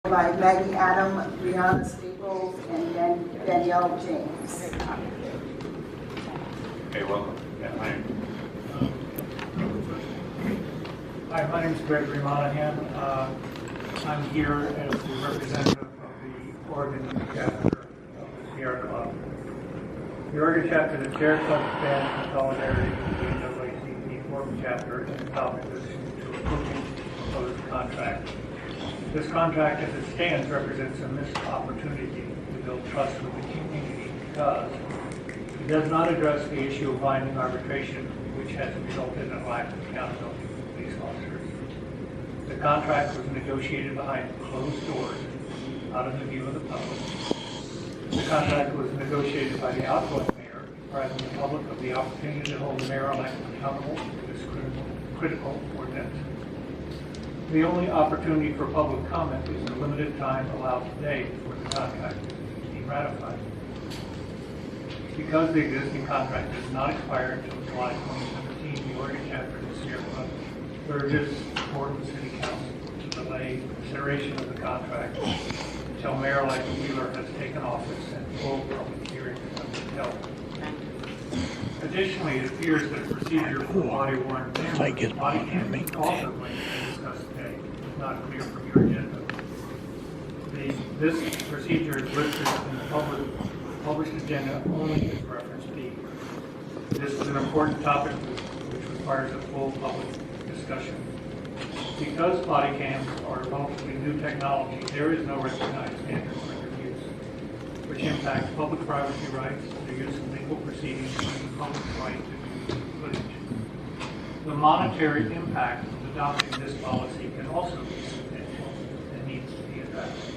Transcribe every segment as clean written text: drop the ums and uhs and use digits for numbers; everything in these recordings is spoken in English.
by Maggie Adam, Brianna Staples, and Danielle James. Okay, welcome. Yeah, Hi, my name is Gregory Monahan. I'm here as the representative of the Oregon chapter of the Sierra Club. The Oregon chapter of the Sierra Club stands in solidarity with the NAACP Oregon chapter in its opposition to approving the proposed contract. This contract, as it stands, represents a missed opportunity to build trust with the community because it does not address the issue of binding arbitration, which has resulted in a lack of accountability for police officers. The contract was negotiated behind closed doors, out of the view of the public. The contract was negotiated by the outgoing mayor, depriving the public of the opportunity to hold the mayor-elect accountable for this critical ordinance. The only opportunity for public comment is the limited time allowed today before the contract is being ratified. Because the existing contract does not expire until July 2017, the Oregon chapter of the Sierra Club urges the Board of the City Council to delay consideration of the contract until Mayor-elect Wheeler has taken office and full public hearing has been held. Additionally, it appears that the procedure for body-worn cameras body cams also going to be discussed today. It's not clear from your agenda. This procedure is listed in the published agenda only as reference B. This is an important topic which requires a full public discussion. Because body cams are relatively new technology, there is no recognized standard for their use, which impacts public privacy rights, the use of legal proceedings, and the public's right to view footage. The monetary impact of adopting this policy can also be substantial and needs to be addressed.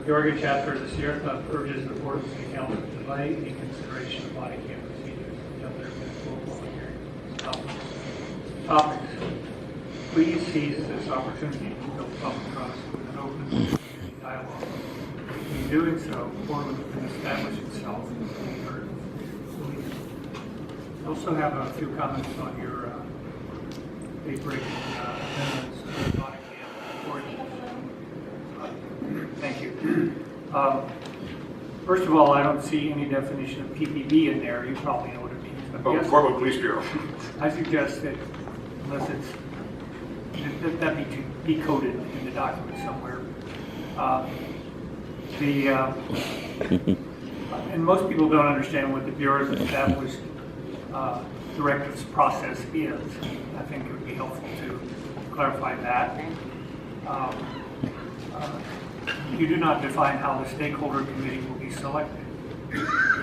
The Oregon chapter of the Sierra Club urges the Board of the City Council to delay the consideration of body cam procedures until there has been full public hearing. Topics. Please seize this opportunity to build public trust with an open community dialogue. In doing so, Portland can establish itself as a leader of police. I also have a few comments on your late-breaking amendments to the body cam ordinance. Thank you. First of all, I don't see any definition of PPB in there. You probably know what it means. But Oh, Portland Police Bureau. I suggest that unless it's that be decoded in the document somewhere. And most people don't understand what the Bureau's established directives process is. I think it would be helpful to clarify that. You do not define how the stakeholder committee will be selected.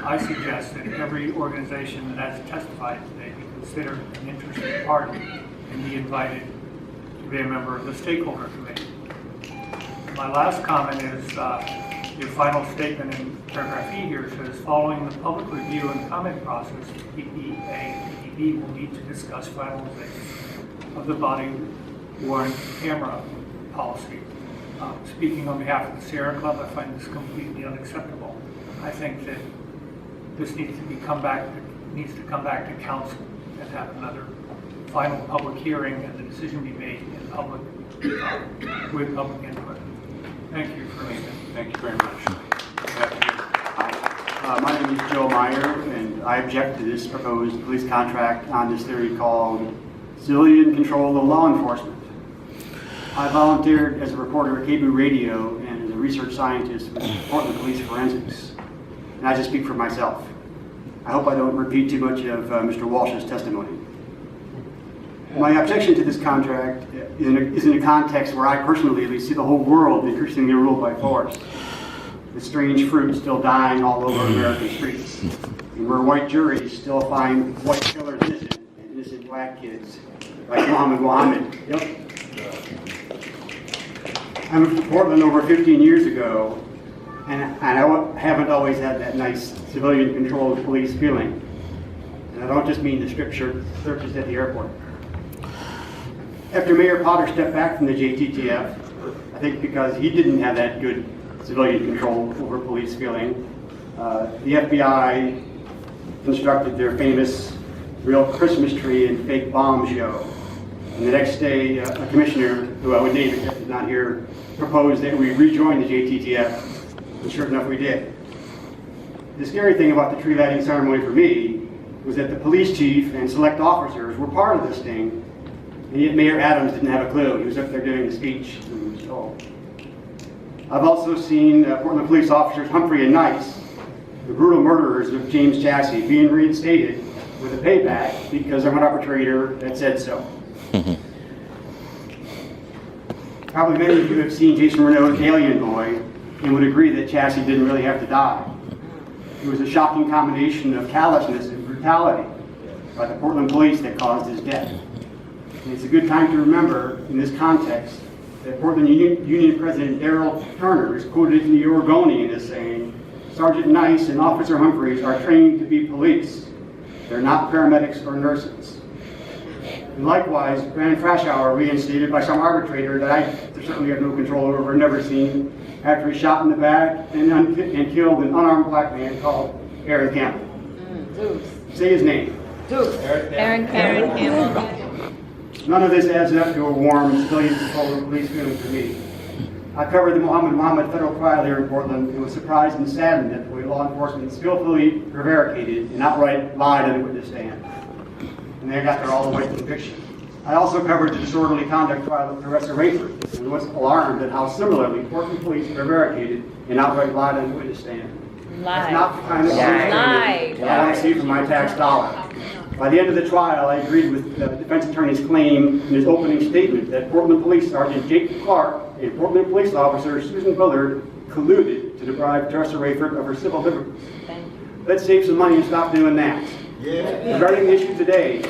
I suggest that every organization that has testified today be considered an interested party and be invited to be a member of the stakeholder committee. My last comment is your final statement in paragraph E here says, following the public review and comment process, PPA and PPB will need to discuss finalization of the body-worn camera policy. Speaking on behalf of the Sierra Club, I find this completely unacceptable. I think that this needs to come back to council and have another final public hearing and the decision be made in public with public input. Thank you for listening. Thank you very much. My name is Joe Meyer, and I object to this proposed police contract on this theory called civilian control of law enforcement. I volunteered as a reporter at KBOO Radio and as a research scientist with Portland Police Forensics, and I just speak for myself. I hope I don't repeat too much of Mr. Walsh's testimony. My objection to this contract is in a context where I personally at least see the whole world increasingly ruled by force. The strange fruit still dying all over American streets, and where white juries still find white killers innocent and innocent black kids like Muhammad. Yep. I moved to Portland over 15 years ago, and I haven't always had that nice civilian-controlled police feeling. And I don't just mean the strip searches at the airport. After Mayor Potter stepped back from the JTTF, I think because he didn't have that good civilian control over police feeling, the FBI constructed their famous real Christmas tree and fake bomb show. And the next day, a commissioner, who I would name if he's not here, proposed that we rejoin the JTTF. And sure enough, we did. The scary thing about the tree lighting ceremony for me was that the police chief and select officers were part of this thing, and yet Mayor Adams didn't have a clue. He was up there doing the speech. So, I've also seen Portland police officers Humphrey and Nice, the brutal murderers of James Chassie, being reinstated with a payback because of an arbitrator that said so. Probably many of you have seen Jason Renault's Alien Boy and would agree that Chassie didn't really have to die. It was a shocking combination of callousness and brutality by the Portland police that caused his death. And it's a good time to remember, in this context, that Portland Union President Darrell Turner is quoted in the Oregonian as saying, "Sergeant Nice and Officer Humphreys are trained to be police. They're not paramedics or nurses." And likewise, Brandon Frashauer, reinstated by some arbitrator that I certainly have no control over, never seen, after he shot in the back and killed an unarmed black man called Aaron Campbell. Say his name. Aaron Campbell. None of this adds up to a warm civilian police feeling for me. I covered the Muhammad federal trial here in Portland and was surprised and saddened at the way law enforcement skillfully prevaricated and outright lied on the witness stand. And they got there all the way to conviction. I also covered the disorderly conduct trial of Teresa Rayford and was alarmed at how similarly Portland police prevaricated and outright lied on the witness stand. That's not the kind of Lied. that I want to see from my tax dollar. By the end of the trial, I agreed with the defense attorney's claim in his opening statement that Portland Police Sergeant Jake Clark and Portland Police Officer Susan Bullard colluded to deprive Teresa Rayford of her civil liberties. Let's save some money and stop doing that. Regarding the issue today,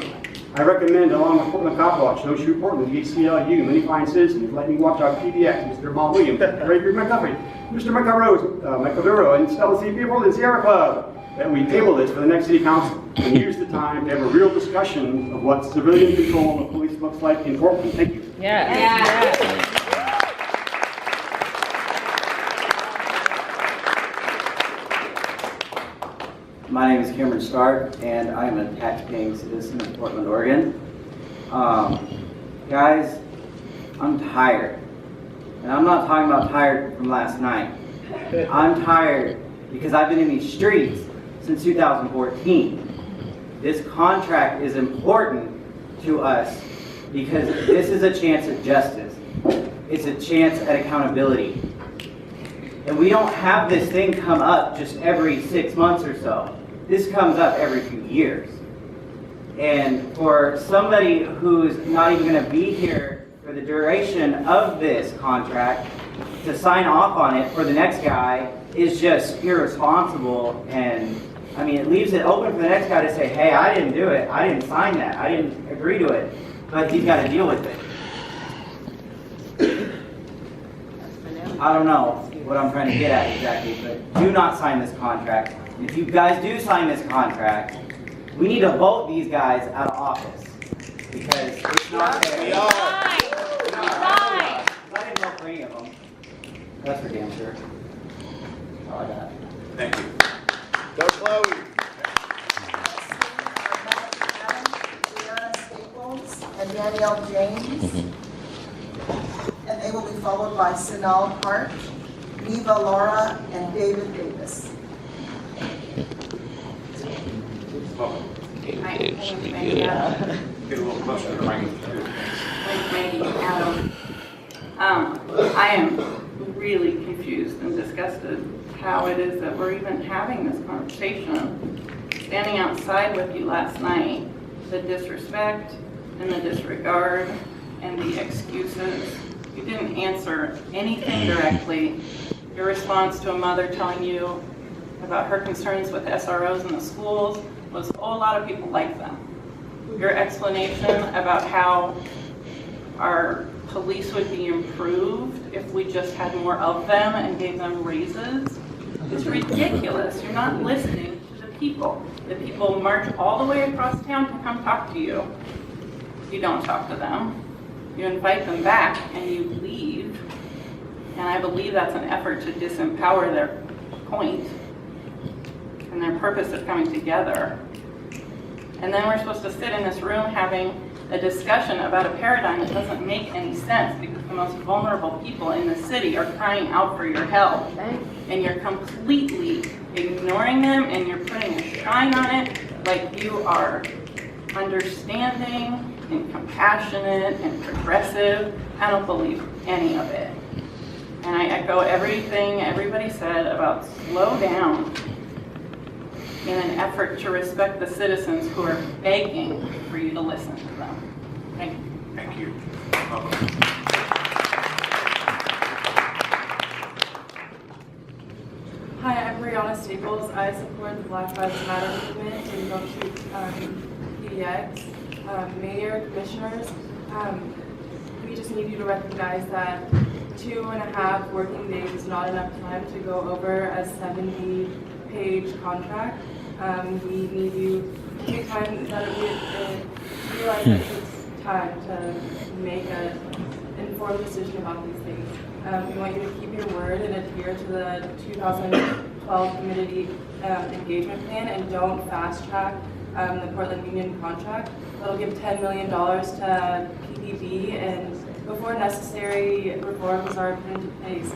I recommend, along with Portland Cop Watch, No Shoot Portland, the ACLU, many fine citizens, Lightning Watch Out PDX, Mr. Mal Williams, Ray Green McCuffey, Mr. Michael Rose, Michael Duro, and LCP Portland Sierra Club, that we table this for the next city council and use the time to have a real discussion of what civilian control of police looks like in Portland. Thank you. My name is Cameron Stark, and I'm a tax-paying citizen of Portland, Oregon. Guys, I'm tired. And I'm not talking about tired from last night. I'm tired because I've been in these streets since 2014. This contract is important to us because this is a chance at justice. It's a chance at accountability. And we don't have this thing come up just every 6 months or so. This comes up every few years. And for somebody who's not even going to be here for the duration of this contract to sign off on it for the next guy is just irresponsible. And I mean, it leaves it open for the next guy to say, hey, I didn't do it. I didn't sign that. I didn't agree to it. But he's got to deal with it. I don't know what I'm trying to get at exactly, but do not sign this contract. If you guys do sign this contract, we need to vote these guys out of office because it's not fair. I didn't vote for any of them. That's for damn sure. That's all I got. Thank you. Go Chloe. Brianna Staples and Danielle James. And they will be followed by Sunal Hart, Neva Laura, and David Davis. Get a little closer to the microphone. Maggie, Adam. I am really confused and disgusted how it is that we're even having this conversation. Standing outside with you last night, the disrespect and the disregard and the excuses. You didn't answer anything directly. Your response to a mother telling you about her concerns with SROs in the schools was, oh, a lot of people like them. Your explanation about how our police would be improved if we just had more of them and gave them raises is ridiculous. You're not listening to the people. The people march all the way across town to come talk to you. You don't talk to them. You invite them back and you leave. And I believe that's an effort to disempower their point and their purpose of coming together. And then we're supposed to sit in this room having a discussion about a paradigm that doesn't make any sense because the most vulnerable people in the city are crying out for your help. And you're completely ignoring them and you're putting a shine on it like you are understanding and compassionate and progressive. I don't believe any of it. And I echo everything everybody said about slow down in an effort to respect the citizens who are begging for you to listen to them. Thank you. Thank you. Welcome. Hi, I'm Brianna Staples. I support the Black Lives Matter movement and don't shoot PDX. Mayor, commissioners, we just need you to recognize that 2.5 working days is not enough time to go over a 70-page contract. We need you to take time that realize that it takes time to make an informed decision about these things. We want you to keep your word and adhere to the 2012 community engagement plan and don't fast track the Portland Union contract. That'll give $10 million to PPB, and before necessary reforms are put into place,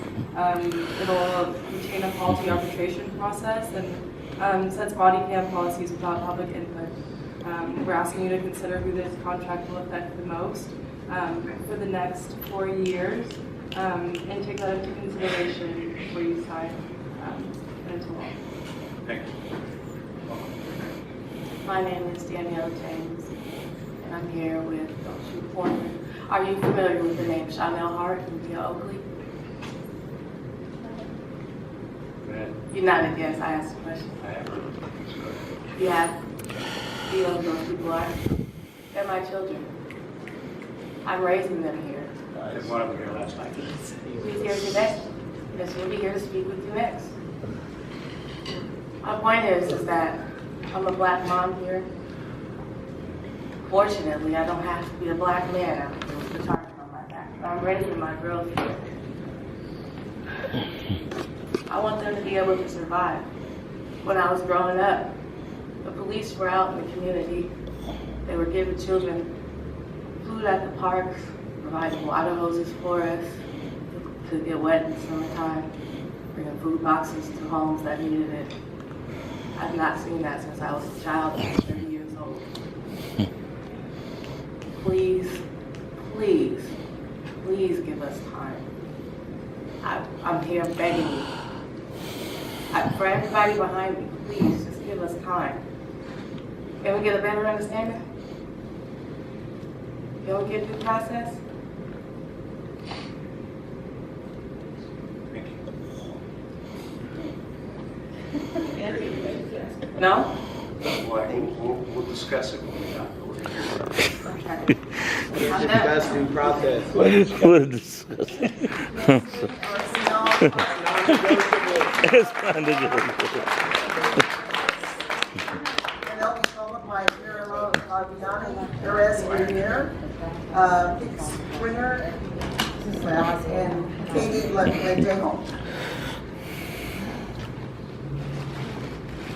it'll contain a faulty arbitration process and sets body cam policies without public input. We're asking you to consider who this contract will affect the most for the next 4 years, and take that into consideration before you sign it into law. Thank you. My name is Danielle James, and I'm here with Don't Shoot Portland. Are you familiar with the name Chanel Hart and Via Oakley? Go ahead. You nodded yes, I asked a question. I have heard of this. Go ahead. You have? Do you know who those people are? They're my children. I'm raising them here. I had one of them here last night. He's here today. Yes, we'll be here to speak with you next. My point is that I'm a black mom here. Fortunately, I don't have to be a black man out here with a target on my back. I'm raising my girls here. I want them to be able to survive. When I was growing up, the police were out in the community. They were giving children food at the parks, providing water hoses for us to get wet in the summertime, bringing food boxes to homes that needed it. I've not seen that since I was a child. I was 30 years old. Please, please, please give us time. I'm here begging you. For everybody behind me, please just give us time. Can we get a better understanding? Can we get due process? Thank you. No? We'll discuss it when we're done. We're gonna hear from you. Okay. I'm done. Discuss due process. We're discussing. It's kind of And they'll be followed by Miralo Fabiani, Perez Rainier, Pete Springer, and Katie Ledejo.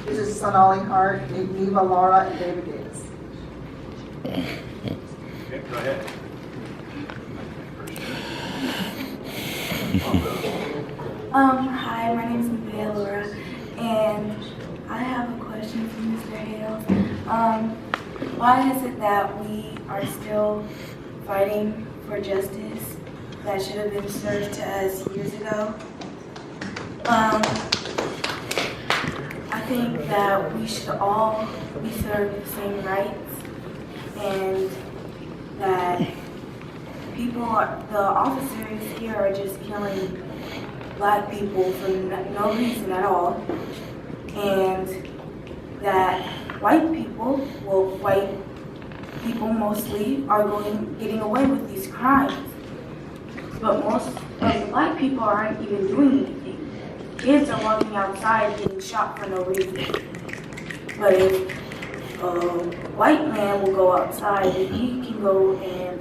This is Sonali Hart, Neva Laura, and David Davis. Okay, go ahead. Hi, my name is Miguel Laura, and I have a question for Mr. Hales. Why is it that we are still fighting for justice that should have been served to us years ago? I think that we should all be served the same rights, and that the officers here are just killing black people for no reason at all, and that white people, well, white people mostly, are getting away with these crimes. But most of the black people aren't even doing anything. Kids are walking outside getting shot for no reason. But if a white man will go outside and he can go and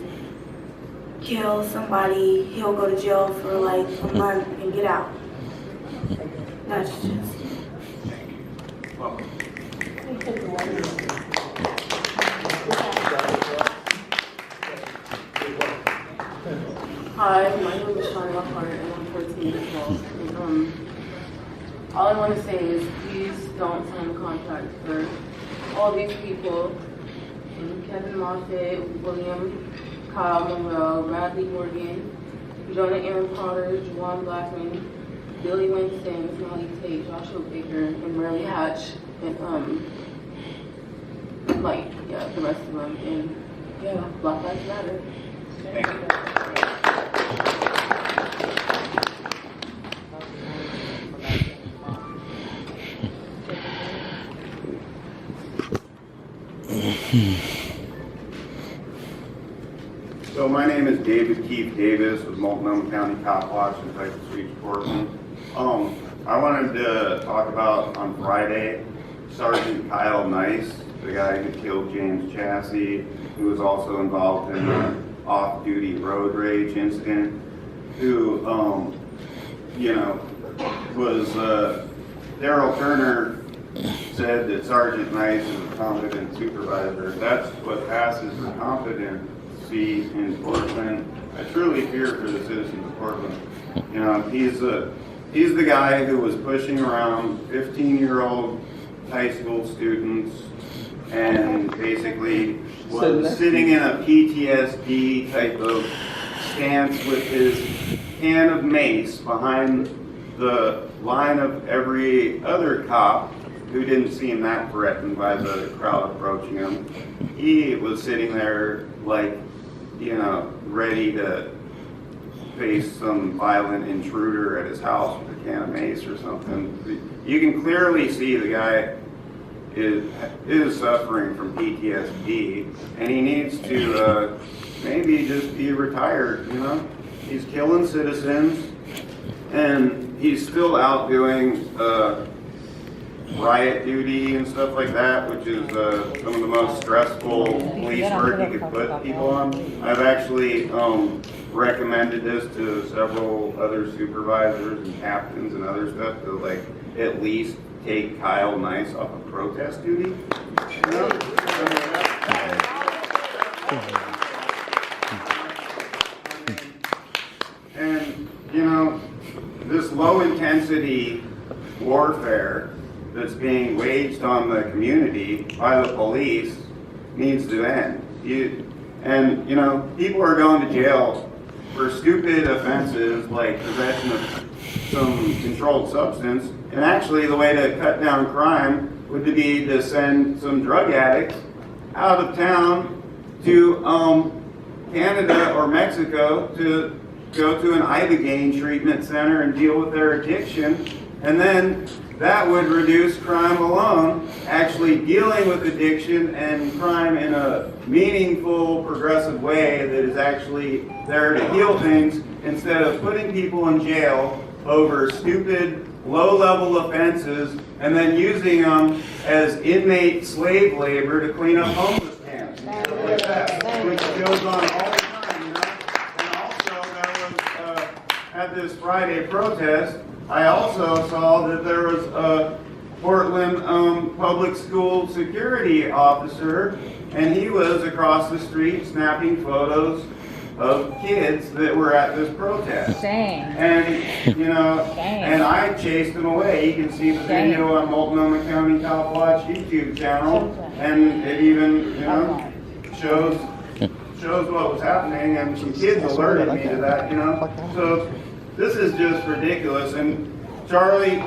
kill somebody, he'll go to jail for like a month and get out. That's just... Welcome. Hi, my name is Shani Lockhart, and I'm 14 years old. And, all I want to say is please don't sign a contract for all these people. Kevin Moffitt, William, Kyle Monroe, Bradley Morgan, Jonah Aaron Potter, Juwan Blackman, Billy Winston, Molly Tate, Joshua Baker, and Marley Hatch, and the rest of them. And yeah, Black Lives Matter. Thank you. So my name is David Keith Davis with Multnomah County Cop Watch in Texas Beach, Portland. I wanted to talk about on Friday, Sergeant Kyle Nice, the guy who killed James Chassie, who was also involved in an off-duty road rage incident, who, was, Daryl Turner said that Sergeant Nice is a competent supervisor. That's what passes for competency in Portland. I truly fear for the citizens of Portland. You know, he's the guy who was pushing around 15-year-old high school students and basically was sitting in a PTSD type of stance with his can of mace behind the line of every other cop who didn't seem that threatened by the crowd approaching him. He was sitting there like, ready to face some violent intruder at his house with a can of mace or something. You can clearly see the guy is suffering from PTSD, and he needs to maybe just be retired, He's killing citizens, and he's still out doing riot duty and stuff like that, which is some of the most stressful police work you could put people on. I've actually recommended this to several other supervisors and captains and other stuff to at least take Kyle Nice off of protest duty. And this low intensity warfare that's being waged on the community by the police needs to end. People are going to jail for stupid offenses like possession of some controlled substance. And actually, the way to cut down crime would be to send some drug addicts out of town to Canada or Mexico to go to an Ibogaine treatment center and deal with their addiction. And then that would reduce crime alone, actually dealing with addiction and crime in a meaningful, progressive way that is actually there to heal things instead of putting people in jail over stupid, low-level offenses and then using them as inmate slave labor to clean up homeless camps and stuff like that, which goes on all the time, And also, there was, at this Friday protest, I also saw that there was a Portland public school security officer, and he was across the street snapping photos of kids that were at this protest. Dang. And, and I chased him away. You can see the video on Multnomah County Cop Watch YouTube channel, and it even, shows what was happening, and some kids alerted me to that, So this is just ridiculous. And Charlie,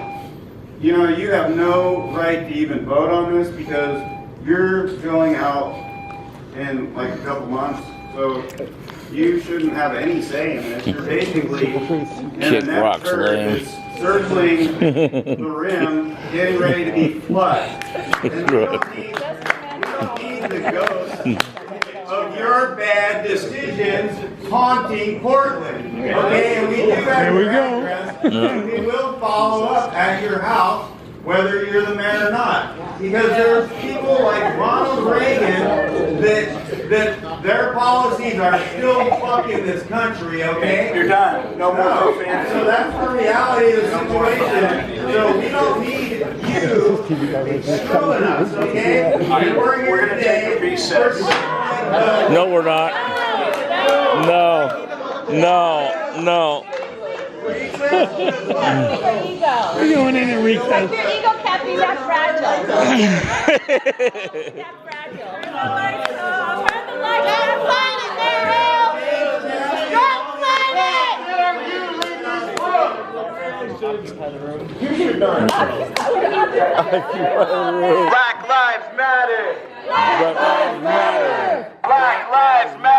you have no right to even vote on this because you're going out in a couple months. So you shouldn't have any say in this. You're basically in a net that's circling the rim, getting ready to be flushed. And we don't need the ghost of your bad decisions haunting Portland. Okay, and we do have your address, and we will follow up at your house, whether you're the mayor or not. Because there's people like Ronald Reagan that their policies are still fucking this country, okay? You're done. No more profanity. So that's the reality of the situation. So we don't need you screwing us, okay? And we're here We're going to take a today. recess. No, we're not. No. No. Keep your ego. We're going in and recess. Your ego can't be that fragile. That fragile. Turn the lights off. Turn the lights off. Don't fight it, Daryl. Don't fight it. You should done. Black Lives Matter. Black Lives Matter. Black Lives Matter.